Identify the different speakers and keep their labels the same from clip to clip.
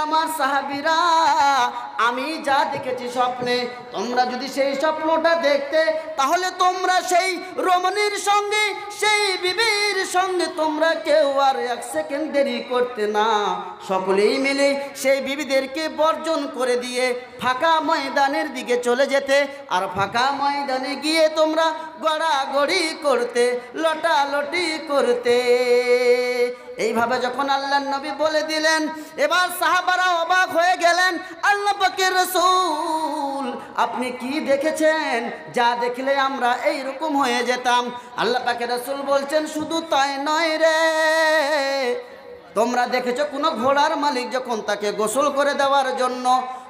Speaker 1: আমার সাহাবীরা, আমি যা দেখেছি স্বপ্নে, তোমরা যদি সেই স্বপ্নটা দেখতে, তাহলে তোমরা সেই রমণীর সঙ্গে, সেই বিবির সঙ্গে তোমরা কেউ আর এক সেকেন্ড দেরি করতে না, সকলেই মিলে সেই বিবিদেরকে বর্জন করে দিয়ে ফাঁকা ময়দানের দিকে চলে যেতে, আর ফাঁকা ময়দানে গিয়ে তোমরা গড়াগড়ি করতে, লটালটি করতে। এইভাবে যখন আল্লাহর নবী বলে দিলেন, এবার সাহাবারা অবাক হয়ে গেলেন। আল্লাহ পাকের রাসূল, আপনি কি দেখেছেন? যা দেখলে আমরা এইরকম হয়ে যেতাম। আল্লাহ পাকের রাসূল বলছেন, শুধু তাই নয় রে, তোমরা দেখেছো কোনো ঘোড়ার মালিক যখন তাকে গোসল করে দেওয়ার জন্য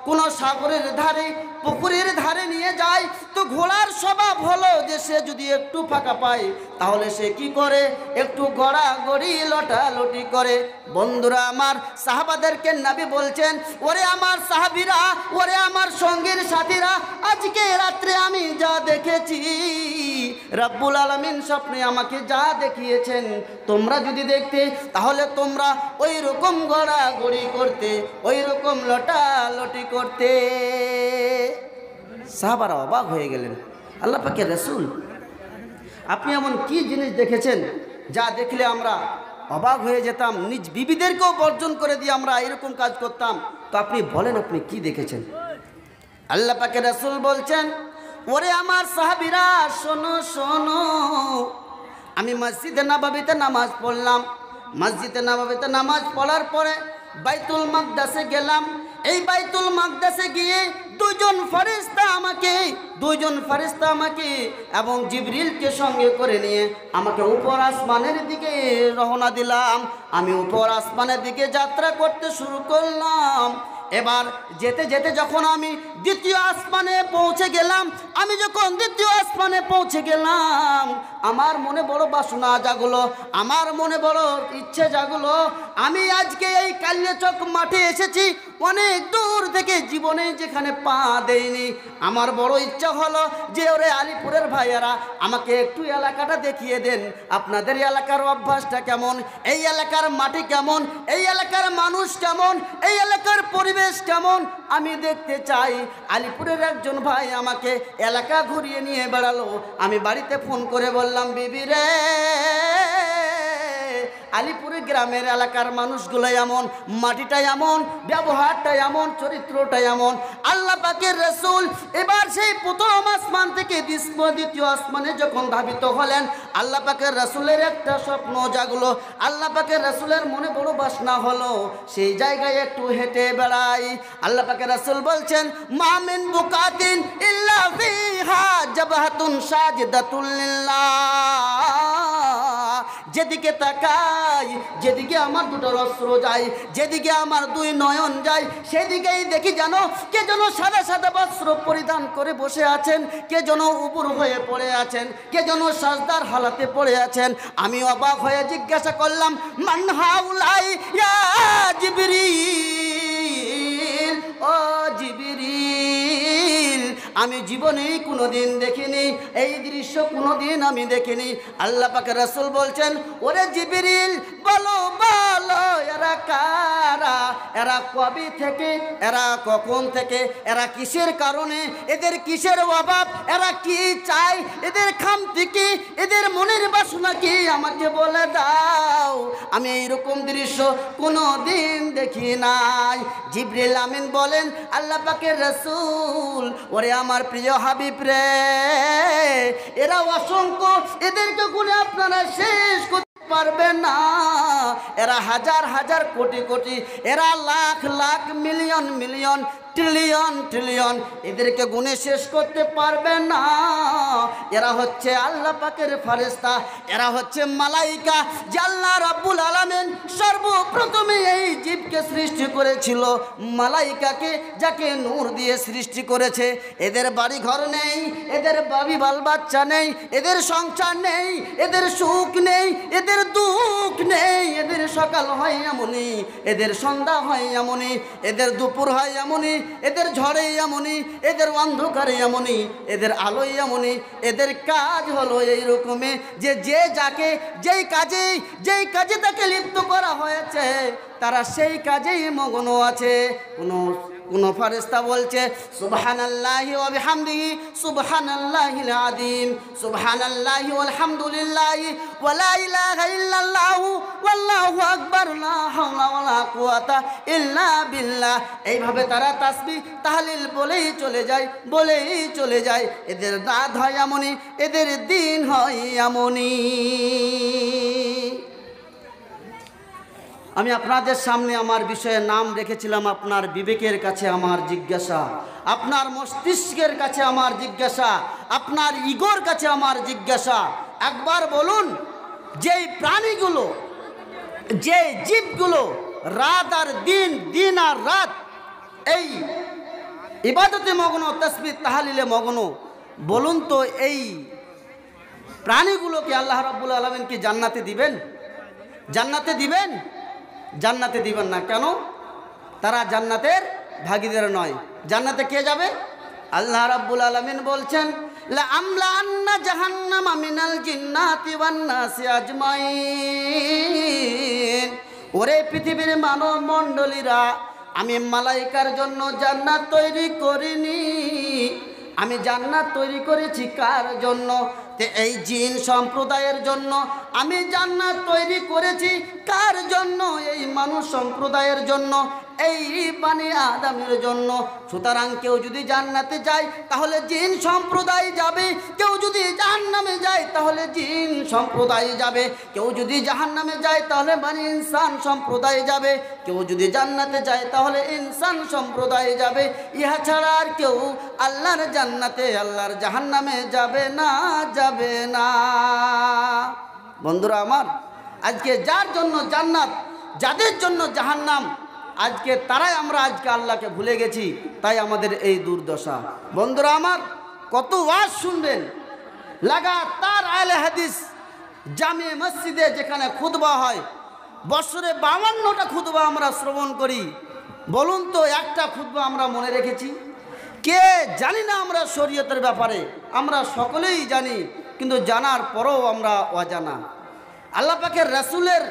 Speaker 1: কোনো সাগরের ধারে, পুকুরের ধারে নিয়ে যায়, তো ঘোড়ার স্বভাব হলো যে সে যদি একটু ফাঁকা পায় তাহলে সে কি করে? একটু গড়াগড়ি লটালটি করে। বন্ধুরা আমার, সাহাবাদেরকে নবী বলছেন, ওরে আমার সাহাবীরা, ওরে আমার সঙ্গীর সাথীরা, আজকে রাত্রে আমি যা দেখেছি, রব্বুল আলামিন স্বপ্নে আমাকে যা দেখিয়েছেন, তোমরা যদি দেখতে তাহলে তোমরা ওই রকম গড়াগড়ি করতে, ওই রকম লটালটি করতে। সাহাবারা অবাক হয়ে গেলেন, আল্লাহ পাকের রাসূল, আপনি এমন কি জিনিস দেখেছেন যা দেখলে আমরা অবাক হয়ে যেতাম, নিজ বিবিদেরকেও বর্জন করে দিয়ে আমরা এরকম কাজ করতাম? তো আপনি বলেন, আপনি কি দেখেছেন? আল্লাহ পাকের রাসূল বলছেন, ওরে আমার সাহাবীরা, শোনো শোনো, আমি মসজিদে নববীতে নামাজ পড়লাম। মসজিদে নববীতে নামাজ পড়ার পরে বাইতুল মাকদাসে গেলাম। এই বাইতুল মাকদাসে গিয়ে দুইজন ফেরেশতা আমাকে এবং জিবরিলকে সঙ্গে করে নিয়ে আমাকে উপর আসমানের দিকে রওনা দিলাম। আমি উপর আসমানের দিকে যাত্রা করতে শুরু করলাম। এবার যেতে যেতে যখন আমি দ্বিতীয় আসমানে পৌঁছে গেলাম, আমার মনে বড় বাসনা জাগলো, আমার মনে বড় ইচ্ছে জাগলো। আমি আজকে এই কালিয়াচক মাঠে এসেছি অনেক দূর থেকে, জীবনে যেখানে পা দেয়নি। আমার বড় ইচ্ছা হলো যে, ওরে আলিপুরের ভাইয়ারা, আমাকে একটু এলাকাটা দেখিয়ে দেন। আপনাদের এলাকার অভ্যাসটা কেমন, এই এলাকার মাটি কেমন, এই এলাকার মানুষ কেমন, এই এলাকার পরিবেশ কেমন, আমি দেখতে চাই। আলিপুরের একজন ভাই আমাকে এলাকা ঘুরিয়ে নিয়ে বেড়ালো। আমি বাড়িতে ফোন করে বললাম, বিবি রে, আলিপুরের গ্রামের এলাকার মানুষগুলো এমন, মাটিটা এমন, ব্যবহারটা এমন, চরিত্রটা এমন। আল্লাহ পাকের রাসূল এবার সেই প্রথম আসমান থেকে দ্বিতীয় আসমানে যখন ধাবিত হলেন, আল্লাহ পাকের রাসূলের একটা স্বপ্ন জাগলো। আল্লাহ পাকের রাসূলের মনে বড় বাসনা হলো সেই জায়গায় একটু হেঁটে বেড়াই। আল্লাহ পাকের রাসূল বলছেন, মা মিন বুকাতিন ইল্লা ফিহা জাবহাতুন সাজিদাতুল লিল্লাহ। যেদিকে তাকাই, যেদিকে আমার দুটো অস্ত্র যায়, যেদিকে আমার দুই নয়ন যায়, সেদিকেই দেখি যেন কে যেন সাদা সাদা বস্ত্র পরিধান করে বসে আছেন, কে যেন উপর হয়ে পড়ে আছেন, কে যেন সাজদার হালাতে পড়ে আছেন। আমি অবাক হয়ে জিজ্ঞাসা করলাম, মান হাউলাই ইয়া জিবরিল, ও জিবরিল, আমি জীবনেই কোনোদিন দেখিনি, এই দৃশ্য কোনোদিন আমি দেখিনি। আল্লাহ পাকের রাসূল বলছেন, ওরে জিবরিল, বলো বলো, এরা কারা, এরা কবে থেকে, এরা কখন থেকে, এরা কিসের কারণে, এদের কিসের অভাব, এরা কি চায়, এদের খামতি কি, এদের মনের বাসনা কি, আমাকে বলে দাও। আমি এইরকম দৃশ্য কোনোদিন দেখি নাই। জিবরিল আমিন বলেন, আল্লাহ পাকের রাসূল, ওরে আমার প্রিয় হাবিব রে, এরা অসংখ্য, এদেরকে গুণে আপনারা শেষ করতে পারবেন না। এরা হাজার হাজার কোটি কোটি, এরা lakh lakh, million million, trillion trillion, এদেরকে গুণে শেষ করতে পারবে না। এরা হচ্ছে আল্লাহ পাকের ফেরেশতা, এরা হচ্ছে মালাইকা। যে আল্লাহ রাব্বুল আলামিন সর্বপ্রথমে এই জীবকে সৃষ্টি করেছিল, মালাইকাকে, যাকে নূর দিয়ে সৃষ্টি করেছে। এদের বাড়ি ঘর নেই, এদের বাবি বাল বাচ্চা নেই, এদের সংসার নেই, এদের সুখ নেই, এদের দুঃখ নেই। এদের সকাল হয় এমনই, এদের সন্ধ্যা হয় এমনই, এদের দুপুর হয় এমনই, এদের ঝড়ে এমনই, এদের অন্ধকারে এমনই, এদের আলোয় এমনই। এদের কাজ হলো এই রকমে যে যেই কাজে তাকে লিপ্ত করা হয়েছে তারা সেই কাজেই মগ্ন আছে। কোন ফেরেশতা বলছে সুবহানাল্লাহি ওয়া বিহামদিহি সুবহানাল্লাহিল আযীম, সুবহানাল্লাহি ওয়াল হামদুলিল্লাহি ওয়া লা ইলাহা ইল্লাল্লাহু ওয়াল্লাহু আকবার, লা হাওলা ওয়া লা কুওয়াতা ইল্লা বিল্লাহ। এইভাবে তারা তাসবিহ তাহলিল বলেই চলে যায়। এদের রাত হয় এমনই, এদের দিন হয় এমনই। আমি আপনাদের সামনে আমার বিষয়ে নাম রেখেছিলাম আপনার বিবেকের কাছে আমার জিজ্ঞাসা, আপনার মস্তিষ্কের কাছে আমার জিজ্ঞাসা, আপনার ইগোর কাছে আমার জিজ্ঞাসা। একবার বলুন, যেই প্রাণীগুলো, যে জীবগুলো রাত আর দিন, দিন আর রাত এই ইবাদতে মগ্ন, তাসবিহ তাহলিলে মগ্ন, বলুন তো এই প্রাণীগুলোকে আল্লাহ রাব্বুল আলামিন কি জান্নাতে দিবেন? জান্নাতে দিবেন? জান্নাতে দিবেন না। কেন? তারা জান্নাতের ভাগীদার নয়। জান্নাতে কে যাবে? আল্লাহ রাব্বুল আলামিন বলছেন লা আমলা আন্না জাহান্নামা মিনাল জিন্নাতি ওয়ান নাসি আজমাইন। ওরে পৃথিবীর মানব মণ্ডলীরা, আমি মালাইকার জন্য জান্নাত তৈরি করিনি, আমি জান্নাত তৈরি করেছি কার জন্য? এই জিন সম্প্রদায়ের জন্য আমি জান্নাত তৈরি করেছি। কার জন্য? এই মানুষ সম্প্রদায়ের জন্য, এই বানি আদমের জন্য। সুতরাং কেউ যদি জান্নাতে যায় তাহলে জিন সম্প্রদায় যাবে, কেউ যদি জাহান্নামে যায় তাহলে জিন সম্প্রদায় যাবে, কেউ যদি জাহান্নামে যায় তাহলে বানি ইনসান সম্প্রদায় যাবে, কেউ যদি জান্নাতে যায় তাহলে ইনসান সম্প্রদায় যাবে। ইহা ছাড়া আর কেউ আল্লাহর জান্নাতে, আল্লাহর জাহান্নামে যাবে না। বন্ধুরা আমার, আজকে যার জন্য জান্নাত, যাদের জন্য জাহান্নাম, আজকে তারাই আমরা আজকে আল্লাহকে ভুলে গেছি, তাই আমাদের এই দুর্দশা। বন্ধুরা আমার, কত ওয়াজ শুনবেন লাগাতার আহলে হাদিস জামে মসজিদে যেখানে খুতবা হয়, বছরে 52টা খুতবা আমরা শ্রবণ করি। বলুন তো একটা খুতবা আমরা মনে রেখেছি? কে জানি না আমরা শরীয়তের ব্যাপারে, আমরা সকলেই জানি, কিন্তু জানার পরও আমরা অজানা। আল্লাহ পাকের রাসূলের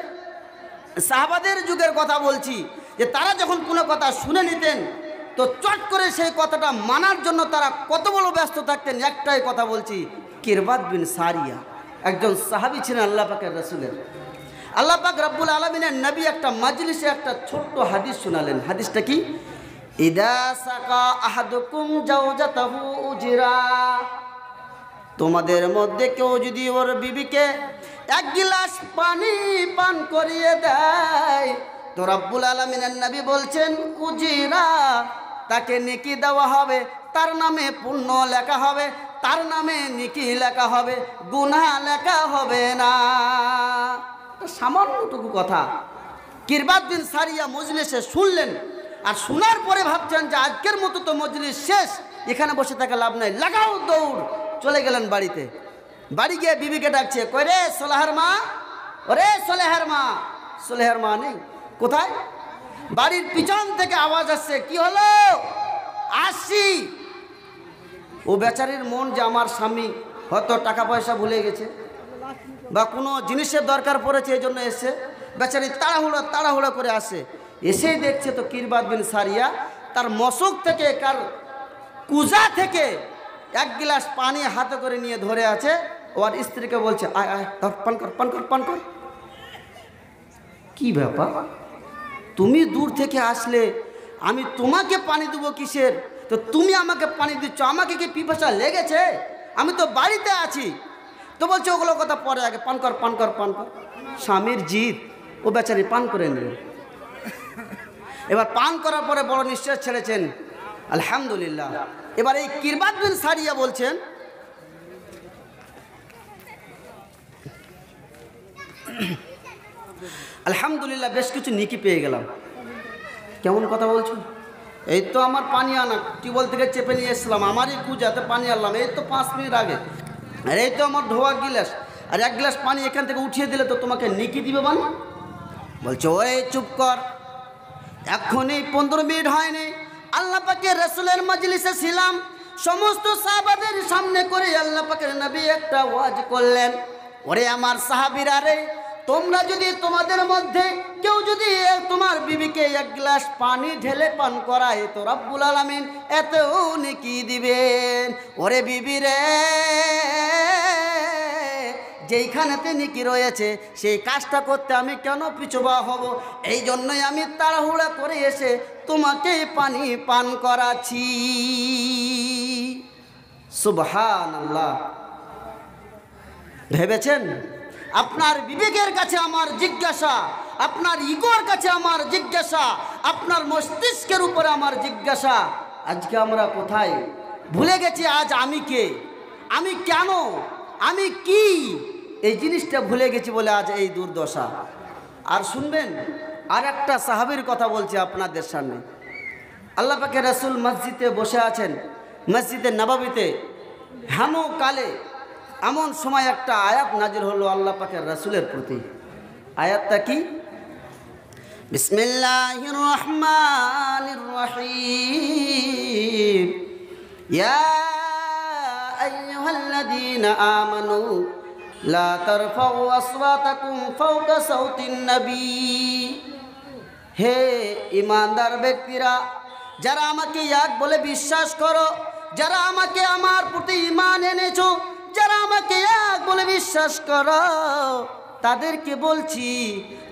Speaker 1: সাহাবাদের যুগের কথা বলছি, যে তারা যখন কোনো কথা শুনে নিতেন তো চট করে সেই কথাটা মানার জন্য তারা কত বড় ব্যস্ত থাকতেন। একটাই কথা বলছি, কিরবাদ বিন সারিয়া একজন সাহাবী ছিলেন আল্লাহ পাকের রাসূলের। আল্লাহ পাক রব্বুল আলামিনের নবী একটা মাজলিসে একটা ছোট্ট হাদিস শোনালেন। হাদিসটা কি? ইদা সাকা আহাদুকুম জাওজাতাহু উজরা, তোমাদের মধ্যে কেউ যদি ওর বিবিকে এক গিলাস পানি পান করিয়ে দেয়, তো রব্বুল আলামিনের নবী বলছেন উজিরা, তাকে নেকি দেওয়া হবে, তার নামে পুণ্য লেখা হবে, তার নামে নেকি লেখা হবে, গুনাহ লেখা হবে না। সামান্যটুকু কথা কিরবাদ বিন সারিয়া মজলিসে শুনলেন, আর শোনার পরে ভাবছেন যে আজকের মতো তো মজলিস শেষ, এখানে বসে থাকা লাভ নাই, লাগাও দৌড়। চলে গেলেন বাড়িতে। বাড়ি গিয়ে বিবিকে ডাকছে, কই রে সোলাহার মা, ওরে সোলেহার মা। সোলেহার মা নেই, কোথায়? বাড়ির পিছন থেকে আওয়াজ আসছে, কি হলো? আসছি। ও বেচারির মন যে আমার স্বামী হয়তো টাকা পয়সা ভুলে গেছে বা কোনো জিনিসের দরকার পড়েছে, এই জন্য এসে বেচারি তাড়াহুড়ো করে আসে। এসেই দেখছে তো কিরবাদ বিন সারিয়া তার মশক থেকে, কার কুজা থেকে এক গিলাস পানি হাতে করে নিয়ে ধরে আছে। ওর স্ত্রীকে বলছে, আয় আয় পান কর। কি ব্যাপার? তুমি দূর থেকে আসলে, আমি তোমাকে পানি দেবো কিসের? তো তুমি আমাকে পানি দিচ্ছ, আমাকে কি পিপাসা লেগেছে? আমি তো বাড়িতে আছি। তো বলছে ওগুলো কথা পরে, আগে পান কর। স্বামীর জিদ, ও বেচারি পান করে নিল। এবার পান করার পরে বড় নিঃশ্বাস ছেড়েছেন, আলহামদুলিল্লাহ। এবার এই কিরবাদ বিন সারিয়া বলছেন, আলহামদুলিল্লাহ বেশ কিছু নেকি পেয়ে গেলাম। কেমন কথা বলছো? এই তো আমার পানি আনা, টিউবওয়েল থেকে চেপে নিয়ে এসেছিলাম, আমারই কুজাতে পানি আনলাম এই তো 5 মিনিট আগে। আর এই তো আমার ধোয়া গিলাস, আর এক গ্লাস পানি এখান থেকে উঠিয়ে দিলে তো তোমাকে নেকি দিবে মানে? বলছে ওই চুপ কর, এখনই 15 মিনিট হয়নি, আল্লাহ পাকের রাসূলের মজলিসে ছিলাম, সমস্ত সাহাবাদের সামনে করে আল্লাহ পাকের নবী একটা ওয়াজ করলেন, ওরে আমার সাহাবীরা রে, তোমরা যদি তোমাদের মধ্যে কেউ যদি তোমার বিবিকে এক গ্লাস পানি ঢেলে পান করায় তো রব্বুল আলামিন এতও নেকি দিবেন। ওরে বিবি রে, যেইখানেতে নেকি রয়েছে সেই কাজটা করতে আমি কেন পিছুবা হব? এই জন্যই আমি তাড়াহুড়া করে এসে তোমাকে পানি পান করাচ্ছি। সুবহানাল্লাহ। ভেবেছেন? আপনার বিবেকের কাছে আমার জিজ্ঞাসা, আপনার ইগোর কাছে আমার জিজ্ঞাসা, আপনার মস্তিষ্কের উপরে আমার জিজ্ঞাসা, আজকে আমরা কোথায়? ভুলে গেছি আজ আমি কে, আমি কেন, আমি কি, এই জিনিসটা ভুলে গেছি বলে আজ এই দুর্দশা। আর শুনবেন, আর একটা সাহাবীর কথা বলছি আপনাদের সামনে। আল্লাহ পাকের রাসূল মসজিদে বসে আছেন, মসজিদে নববীতে। হেন কালে এমন সময় একটা আয়াত নাজিল হলো আল্লাহ পাকের রাসূলের প্রতি। আয়াতটা কি? বিসমিল্লাহির রহমানির রহিম। ইয়া আইয়ুহাল্লাযীনা আমানু লা তারফাউ আসওয়াতাকুম ফাওকা সাউতিন নবী। হে ঈমানদার ব্যক্তিরা, যারা আমাকে এক বলে বিশ্বাস করো, যারা আমাকে আমার প্রতি ঈমান এনেছো, যারা আমাকে এক বলে বিশ্বাস করো, তাদেরকে বলছি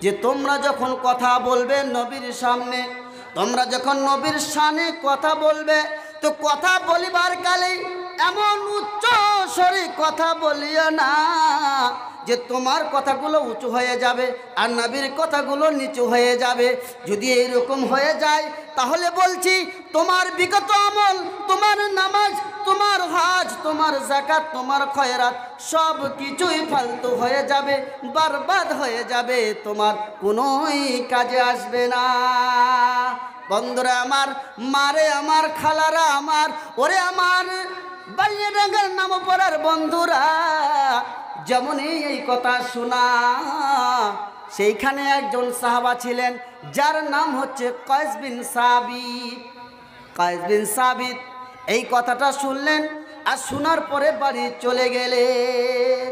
Speaker 1: যে তোমরা যখন কথা বলবে নবীর সামনে, তোমরা যখন নবীর শানে কথা বলবে, তো কথা বলিবার কালে এমন উচ্চ স্বরে কথা বলিও না যে তোমার কথাগুলো উঁচু হয়ে যাবে আর নবীর কথাগুলো নিচু হয়ে যাবে। যদি এইরকম হয়ে যায় তাহলে বলছি তোমার বিগত আমল, তোমার নামাজ, তোমার হজ, তোমার যাকাত, তোমার খয়রাত সব কিছুই ফালতু হয়ে যাবে, বরবাদ হয়ে যাবে, তোমার কোনোই কাজে আসবে না। বন্ধুরা আমার, মারে আমার, খালারা আমার, ওরে আমার বালিয়াডাঙ্গার নাম পড়ার বন্ধুরা, যেমনই এই কথা শোনা, সেইখানে একজন সাহাবা ছিলেন যার নাম হচ্ছে কয়েস বিন সাবিত। কয়েস বিন সাবিত এই কথাটা শুনলেন আর শোনার পরে বাড়ি চলে গেলেন।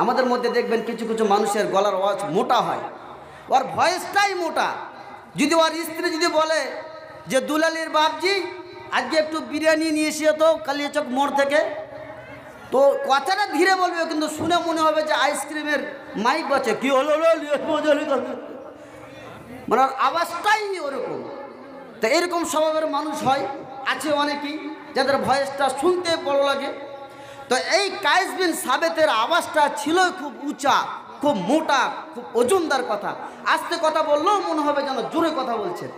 Speaker 1: আমাদের মধ্যে দেখবেন কিছু কিছু মানুষের গলার আওয়াজ মোটা হয়, ওর ভয়েসটাই মোটা। যদি ওর স্ত্রী যদি বলে যে দুলালির বাপজি আজকে একটু বিরিয়ানি নিয়ে এসে তো কালিয়াচক মোড় থেকে, তো কথাটা ধীরে বলবে কিন্তু শুনে মনে হবে যে আইসক্রিমের মাইক বাজে, কি হলো, মানে আওয়াজটাই ওরকম। তো এরকম স্বভাবের মানুষ হয়, আছে অনেকেই যাদের ভয়েসটা শুনতে ভালো লাগে। তো এই কায়েস বিন সাবেতের আওয়াজটা ছিল খুব উঁচা, খুব মোটা, খুব ওজনদার কথা। আস্তে কথা বললেও মনে হবে যেন জোরে কথা বলছেন।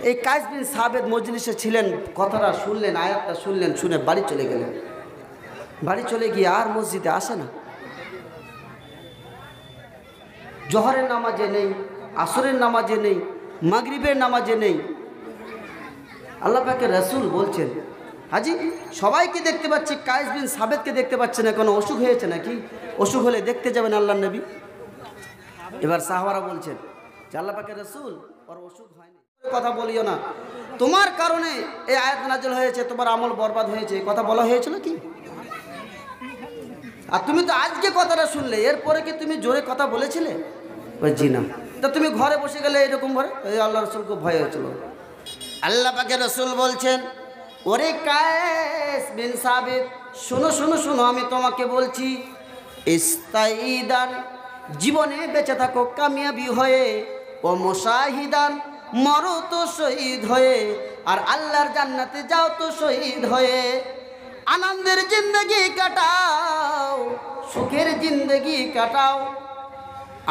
Speaker 1: এই কায়েস বিন সাবেত মজলিসে ছিলেন, কথাটা শুনলেন, আয়াতটা শুনলেন, শুনে বাড়ি চলে গেলেন। বাড়ি চলে গিয়ে আর মসজিদে আসে না। জোহরের নামাজে নেই, আসরের নামাজে নেই, মাগরিবের নামাজে নেই। আল্লাহ পাকের রাসূল বলছেন, হাজি সবাইকে দেখতে পাচ্ছি, কায়েস বিন সাবেতকে দেখতে পাচ্ছে না, কোনো অসুখ হয়েছে নাকি? অসুখ হলে দেখতে যাবেন আল্লাহর নবী। এবার সাহাবারা বলছেন যে আল্লাহ পাকের রাসূল, ওর অসুখ হয়নি, কথা বলিও না, তোমার কারণে এই আয়াত নাযিল হয়েছে, তোমার আমল বরবাদ হয়েছে, কথা বলা হয়েছিল কি? আর তুমি তো আজকে কথাটা শুনলে, এরপরে কি তুমি জোরে কথা বলেছিলে? জি না। তা তুমি ঘরে বসে গেলে এরকম ভরে? এই আল্লাহ রাসূলকে ভয় হয়েছিল। আল্লাহ পাকের রাসূল বলছেন, ওরে কায়েস বিন সাবিত, শোনো শোনো শোনো, আমি তোমাকে বলছি, ইস্তাইদান, জীবনে বেঁচে থাকো কামিয়াবি হয়ে, ও মুশাহিদান, মরো তো শহীদ হয়ে, আর আল্লাহর জান্নাতে যাও তো শহীদ হয়ে। আনন্দের জিন্দগি কাটাও, সুখের জিন্দগি কাটাও,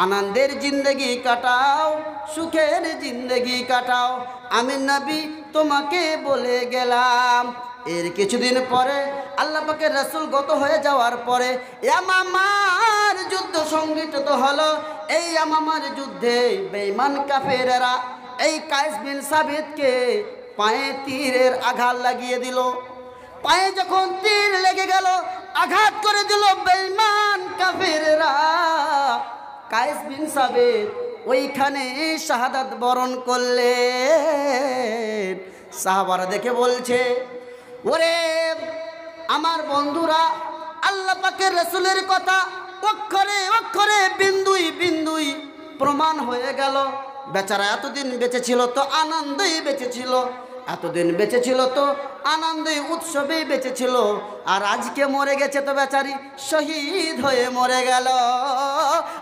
Speaker 1: আনন্দের জিন্দগি কাটাও, সুখের জিন্দগি কাটাও, আমি নবী তোমাকে বলে গেলাম। এর কিছুদিন পরে আল্লাহ পাকের রাসূল গত হয়ে যাওয়ার পরে ইয়ামামার যুদ্ধ সংঘটিত হলো। এই ইয়ামামার যুদ্ধে বেঈমান কাফেররা এই কায়েস বিন সাবিতকে পায়ে তীরের আঘাত লাগিয়ে দিল। পায়ে যখন তীর লেগে গেল, আঘাত করে দিল বেঈমান কাফেররা, কায়েস বিন সাবিত ওইখানে শাহাদাত বরণ করলেন। সাহাবারা দেখে বলছে, ওরে আমার বন্ধুরা, আল্লাহ পাকের রাসূলের কথা অক্ষরে অক্ষরে বিন্দুই বিন্দুই প্রমাণ হয়ে গেল। বেচারা এতদিন বেঁচে ছিল তো আনন্দেই বেঁচে ছিল, এতদিন বেঁচে ছিল তো আনন্দে উৎসবেই বেঁচে ছিল, আর আজকে মরে গেছে তো বেচারি শহীদ হয়ে মরে গেল।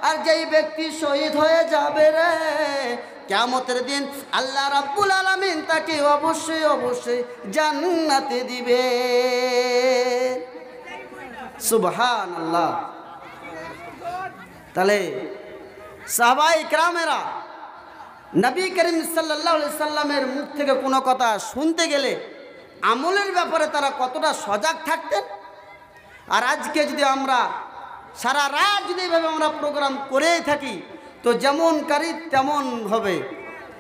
Speaker 1: আর যেই ব্যক্তি শহীদ হয়ে যাবে রে, কিয়ামতের দিন আল্লাহ রাব্বুল আলামিন তাকে অবশ্যই অবশ্যই জান্নাতে দিবে। সুবহানাল্লাহ। তাহলে সাহাবায়ে কেরামেরা নবী করিম সাল্লাল্লাহু আলাইহি সাল্লামের মুখ থেকে কোনো কথা শুনতে গেলে আমলের ব্যাপারে তারা কতটা সজাগ থাকতেন। আর আজকে যদি আমরা সারা রাত যদি এইভাবে আমরা প্রোগ্রাম করেই থাকি তো যেমন কারি তেমন হবে,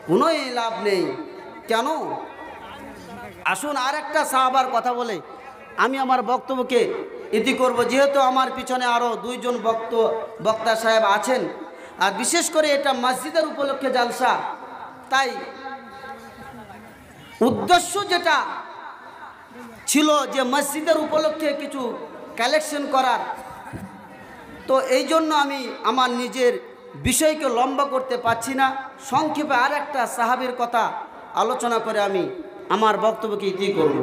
Speaker 1: কোনোই লাভ নেই। কেন? আসুন আর একটা সাহাবার কথা বলে আমি আমার বক্তব্যকে ইতি করব, যেহেতু আমার পিছনে আরও দুইজন বক্তা সাহেব আছেন, আর বিশেষ করে এটা মসজিদের উপলক্ষে জালসা, তাই উদ্দেশ্য যেটা ছিল যে মসজিদের উপলক্ষে কিছু কালেকশন করার, তো এই জন্য আমি আমার নিজের বিষয়কে লম্বা করতে পারছি না। সংক্ষেপে আর একটা সাহাবীর কথা আলোচনা করে আমি আমার বক্তব্যকে ইতি করব।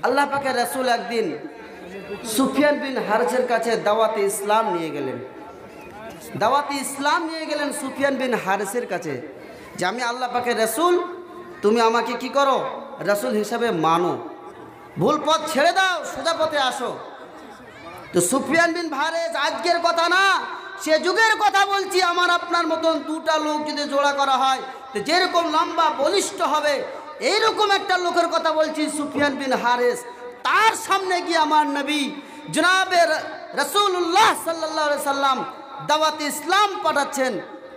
Speaker 1: আল্লাহ পাকের রাসূল একদিন সুফিয়ান বিন হারিসের কাছে দাওয়াতে ইসলাম নিয়ে গেলেন। দাওয়াতে ইসলাম নিয়ে গেলেন সুফিয়ান বিন হারিসের কাছে যে আমি আল্লাহ পাকের রাসূল, তুমি আমাকে কি করো, রাসূল হিসাবে মানো, ভুল পথ ছেড়ে দাও, সোজা পথে আসো। তো সুফিয়ান বিন হারিস আজকের কথা না, সে যুগের কথা বলছি। আমার আপনার মতন দুটা লোক যদি জোড়া করা হয় তো যেরকম লম্বা বলিষ্ঠ হবে, এইরকম একটা লোকের কথা বলছি, সুফিয়ান বিন হারিস। তার সামনে গিয়ে আমার নবী জনাবে রাসূলুল্লাহ সাল্লাল্লাহু আলাইহি সাল্লাম দাওয়াতে ইসলাম পাঠাচ্ছেন,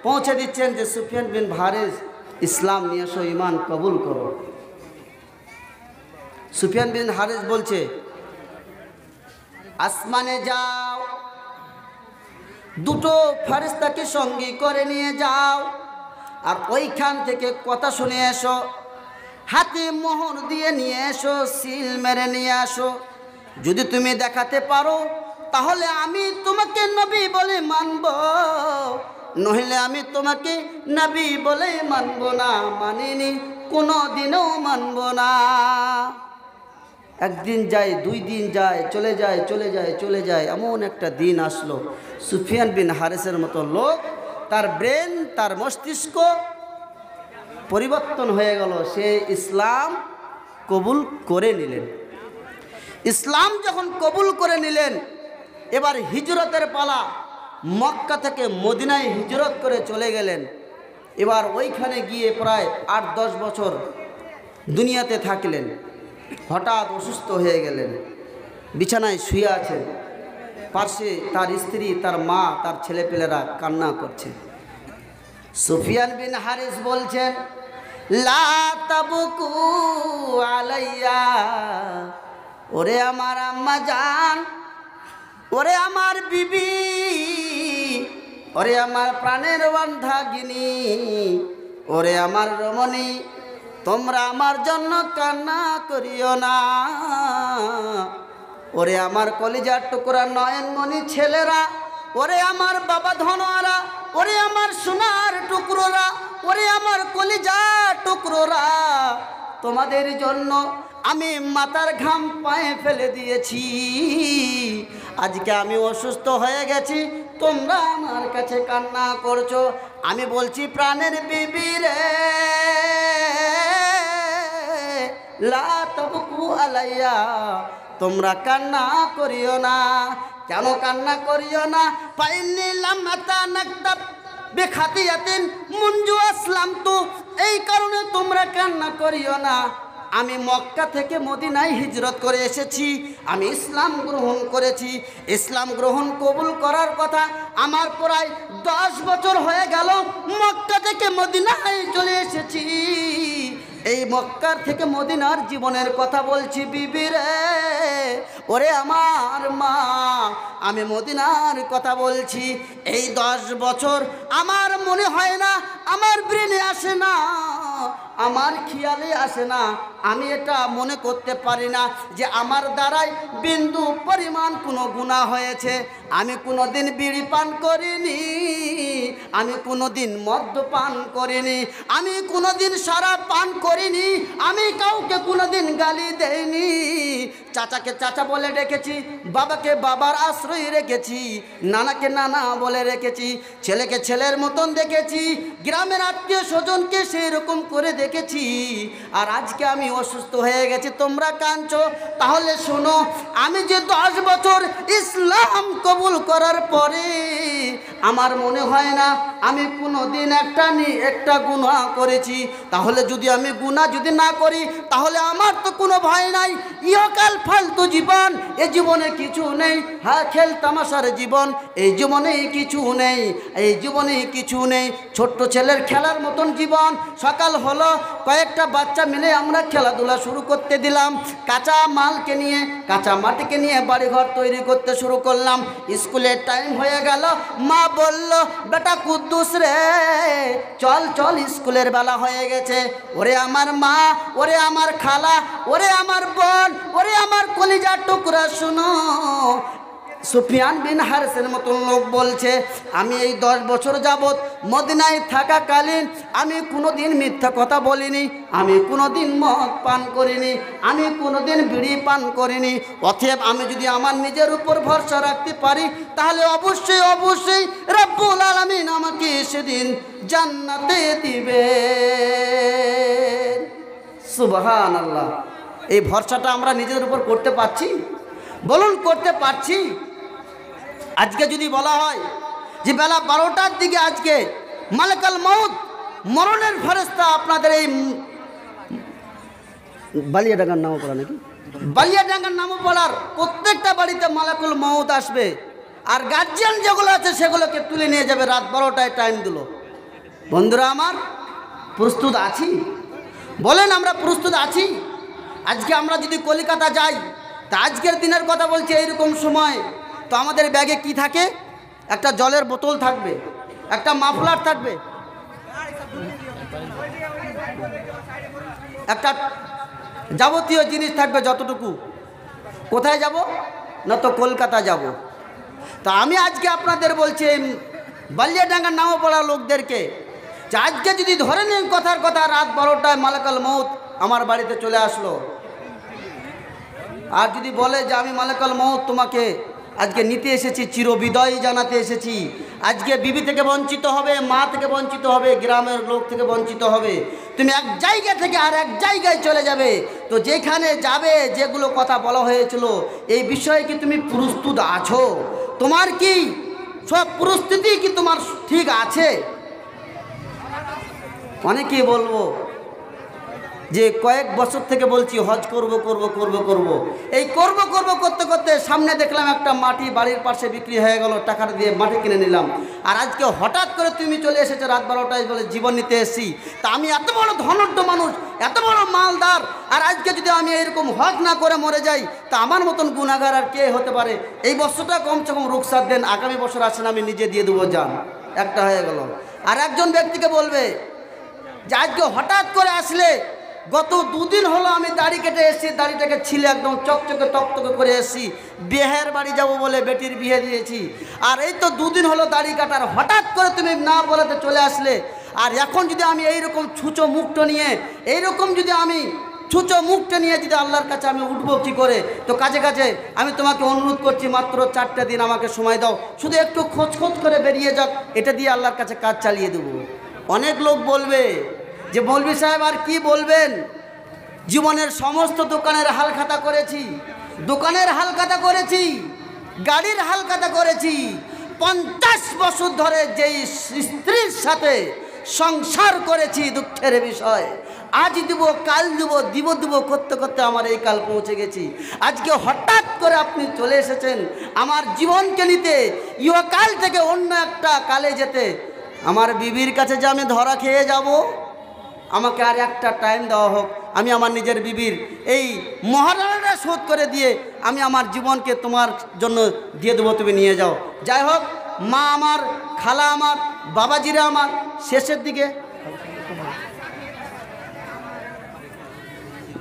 Speaker 1: পৌঁছে দিচ্ছেন যে সুফিয়ান বিন হারিস ইসলাম নিয়ে এসো, ঈমান কবুল করো। সুফিয়ান বিন হারিস বলছে, আসমানে যাও, দুটো ফেরেশতাকে সঙ্গী করে নিয়ে যাও, আর ওইখান থেকে কথা শুনে এসো, হাতে মোহর দিয়ে নিয়ে এসো, সিল মেরে নিয়ে আসো। যদি তুমি দেখাতে পারো তাহলে আমি তোমাকে নবী বলে মানব, নইলে আমি তোমাকে নবী বলে মানব না, মানিনি, কোনো দিনও মানব না। একদিন যায়, দুই দিন যায়, চলে যায় চলে যায় চলে যায়, এমন একটা দিন আসলো সুফিয়ান বিন হারিসের মতো লোক, তার ব্রেন, তার মস্তিষ্ক পরিবর্তন হয়ে গেল, সে ইসলাম কবুল করে নিলেন। ইসলাম যখন কবুল করে নিলেন, এবার হিজরতের পালা, মক্কা থেকে মদিনায় হিজরত করে চলে গেলেন। এবার ওইখানে গিয়ে প্রায় 8-10 বছর দুনিয়াতে থাকলেন। হঠাৎ অসুস্থ হয়ে গেলেন, বিছানায় শুয়ে আছেন, পাশে তার স্ত্রী, তার মা, তার ছেলেপেলেরা কান্না করছে। সুফিয়ান বিন হারিস বলছেন, লা তাবকু আলাইয়া, ওরে আমার আম্মা জান, ওরে আমার বিবি, ওরে আমার প্রাণের বান্ধাগিনী, ওরে আমার রমণী, তোমরা আমার জন্য কান্না করিও না। ওরে আমার কলিজার টুকরা নয়নমণি ছেলেরা, ওরে আমার বাবা ধনোয়ারা, ওরে আমার সোনার টুকরোরা, ওরে আমার কলিজার টুকরোরা, তোমাদের জন্য আমি মাথার ঘাম পায়ে ফেলে দিয়েছি। আজকে আমি অসুস্থ হয়ে গেছি, তোমরা আমার কাছে কান্না করছো। আমি বলছি প্রাণের বিবি রে, লা তাবকু আলাইয়া, তোমরা কান্না করিও না। কেন কান্না করিও না? পাইনি লামাতা নাকতাব বেখাতিয়াতিন মুনজু আসলাম, তো এই কারণে তোমরা কান্না করিও না। আমি মক্কা থেকে মদিনায় হিজরত করে এসেছি, আমি ইসলাম গ্রহণ করেছি। ইসলাম গ্রহণ কবুল করার কথা আমার প্রায় 10 বছর হয়ে গেল। মক্কা থেকে মদিনায় চলে এসেছি। এই মক্কার থেকে মদিনার জীবনের কথা বলছি বিবি রে, ওরে আমার মা, আমি মদিনার কথা বলছি। এই 10 বছর আমার মনে হয় না, আমার ব্রেনে আসে না আমার খেয়ালে আসে না, আমি এটা মনে করতে পারি না যে আমার দ্বারাই বিন্দু পরিমাণ কোনো গুনাহ হয়েছে। আমি কোনো দিন বিড়ি পান করিনি, আমি কোনো দিন মদ্য পান করিনি, আমি কোনো দিন শরাব পান করিনি, আমি কাউকে কোনো দিন গালি দেইনি। চাচাকে চাচা বলে রেখেছি, বাবাকে বাবার আশ্রয় রেখেছি, নানাকে নানা বলে রেখেছি, ছেলেকে ছেলের মতন দেখেছি, গ্রামের আত্মীয় স্বজনকে সেই রকম করে দেখেছি। আর আজকে আমি অসুস্থ হয়ে গেছি, তোমরা কাঁদছো। তাহলে শোনো, আমি যে 10 বছর ইসলাম কবুল করার পরে আমার মনে হয় না আমি কোনো দিন একটা গুনাহ করেছি। তাহলে যদি আমি গুনাহ যদি না করি, তাহলে আমার তো কোনো ভয় নাই। ইহকাল ফালতু জীবন, এই জীবনে কিছু নেই। হ্যাঁ, খেল তামাশার জীবন, এই জীবনে কিছু নেই, এই জীবনে কিছু নেই। ছোট্ট ছেলের খেলার মতন জীবন। সকাল হলো, কয়েকটা বাচ্চা মিলে আমরা খেলাধুলা শুরু করতে দিলাম। কাঁচা মালকে নিয়ে, কাঁচা মাটিকে নিয়ে বাড়িঘর তৈরি করতে শুরু করলাম। স্কুলের টাইম হয়ে গেল, মা বলল, বেটা কুদ্দুস রে, চল চল, স্কুলের বেলা হয়ে গেছে। ওরে আমার মা, ওরে আমার খালা, ওরে আমার বোন, ওরে আমার কলিজার টুকরা, শুনো, সুফিয়ান বিন হারিসের মতন লোক বলছে, আমি এই 10 বছর যাবৎ মদিনায় থাকাকালীন আমি কোনোদিন মিথ্যা কথা বলিনি, আমি কোনোদিন মদ পান করিনি, আমি কোনোদিন বিড়ি পান করিনি। অতএব আমি যদি আমার নিজের উপর ভরসা রাখতে পারি, তাহলে অবশ্যই অবশ্যই রব্বুল আলামিন আমাকে সেদিন জান্নাতে দিবে। সুবহানাল্লাহ। এই ভরসাটা আমরা নিজেদের উপর করতে পারছি? বলুন, করতে পারছি? আজকে যদি বলা হয় যে বেলা 12টার দিকে আজকে মালাকুল মউত, মরণের ফেরেশতা আপনাদের এই বালিয়াডাঙ্গার নামও পড়া নাকি, বালিয়াডাঙ্গার নামও পড়ার প্রত্যেকটা বাড়িতে মালাকুল মউত আসবে, আর গার্জিয়ান যেগুলো আছে সেগুলোকে তুলে নিয়ে যাবে। রাত 12টায় টাইম দিল। বন্ধুরা আমার, প্রস্তুত আছি? বলেন, আমরা প্রস্তুত আছি? আজকে আমরা যদি কলকাতা যাই, তা আজকের দিনের কথা বলছি, এইরকম সময় তো আমাদের ব্যাগে কি থাকে? একটা জলের বোতল থাকবে, একটা মাফলার থাকবে, একটা যাবতীয় জিনিস থাকবে যতটুকু। কোথায় যাব? না তো কলকাতা যাব। তা আমি আজকে আপনাদের বলছি, বালিয়াডাঙ্গার নামও পড়া লোকদেরকে, যে আজকে যদি ধরে নিন কথার কথা, রাত 12টায় মালাকুল মউত আমার বাড়িতে চলে আসলো, আর যদি বলে যে আমি মালাকুল মউত তোমাকে আজকে নিতে এসেছি, চিরবিদায় জানাতে এসেছি, আজকে বিবি থেকে বঞ্চিত হবে, মা থেকে বঞ্চিত হবে, গ্রামের লোক থেকে বঞ্চিত হবে, তুমি এক জায়গা থেকে আর এক জায়গায় চলে যাবে, তো যেখানে যাবে যেগুলো কথা বলা হয়েছিল, এই বিষয়ে কি তুমি প্রস্তুত আছো? তোমার কি সব পরিস্থিতি কি তোমার ঠিক আছে? অনেকেই বলবো যে কয়েক বছর থেকে বলছি হজ করব করব করব করব, এই করব করব করতে করতে সামনে দেখলাম একটা মাটি বাড়ির পাশে বিক্রি হয়ে গেল, টাকা দিয়ে মাটি কিনে নিলাম, আর আজকে হঠাৎ করে তুমি চলে এসেছো রাত 12টায় বলে জীবন নিতে এসেছি। তা আমি এত বড় ধনঢ্য মানুষ, এত বড় মালদার, আর আজকে যদি আমি এরকম হজ না করে মরে যাই, তা আমার মতন গুনাহগার আর কে হতে পারে? এই বছরটা কমসে কম রুখসাত দেন, আগামী বছর আসেন আমি নিজে দিয়ে দেবো যান। একটা হয়ে গেল। আর একজন ব্যক্তিকে বলবে যে আজকে হঠাৎ করে আসলে, গত 2 দিন হলো আমি দাড়ি কেটে এসেছি, দাড়িটাকে ছিলে একদম চকচকে তকতকে করে এসেছি, বিয়ের বাড়ি যাব বলে বেটির বিয়ে দিয়েছি, আর এই তো 2 দিন হলো দাড়ি কাটার, হঠাৎ করে তুমি না বলাতে চলে আসলে, আর এখন যদি আমি এইরকম ছুঁচো মুখটা নিয়ে, এইরকম যদি আমি ছুঁচো মুখটা নিয়ে যদি আল্লাহর কাছে আমি উঠবো কী করে? তো কাছে কাছে আমি তোমাকে অনুরোধ করছি, মাত্র 4টা দিন আমাকে সময় দাও, শুধু একটু খোঁজ করে বেরিয়ে যাক, এটা দিয়ে আল্লাহর কাছে কাজ চালিয়ে দেবো। অনেক লোক বলবে যে মৌলভী সাহেব আর কি বলবেন, জীবনের সমস্ত দোকানের হালখাতা করেছি, দোকানের হালখাতা করেছি, গাড়ির হালখাতা করেছি, 50 বছর ধরে যেই স্ত্রীর সাথে সংসার করেছি, দুঃখের বিষয়, আজ দিব কাল দিব, দিব করতে করতে আমার এই কাল পৌঁছে গেছি। আজকে হঠাৎ করে আপনি চলে এসেছেন আমার জীবনকে নিতে, ইহকাল থেকে অন্য একটা কালে যেতে। আমার বিবির কাছে যে আমি ধরা খেয়ে যাব, আমাকে আর একটা টাইম দেওয়া হোক, আমি আমার নিজের বিবির এই মহারানাটা শোধ করে দিয়ে আমি আমার জীবনকে তোমার জন্য দিয়ে দেবো, তুমি নিয়ে যাও। যাই হোক, মা আমার, খালা আমার, বাবাজিরা আমার, শেষের দিকে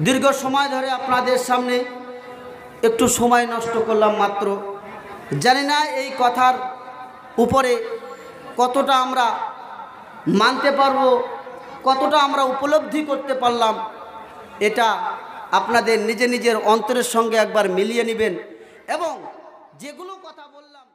Speaker 1: দীর্ঘ সময় ধরে আপনাদের সামনে একটু সময় নষ্ট করলাম মাত্র। জানি না এই কথার উপরে কতটা আমরা মানতে পারবো, কতটা আমরা উপলব্ধি করতে পারলাম, এটা আপনাদের নিজের অন্তরের সঙ্গে একবার মিলিয়ে নেবেন এবং যেগুলো কথা বললাম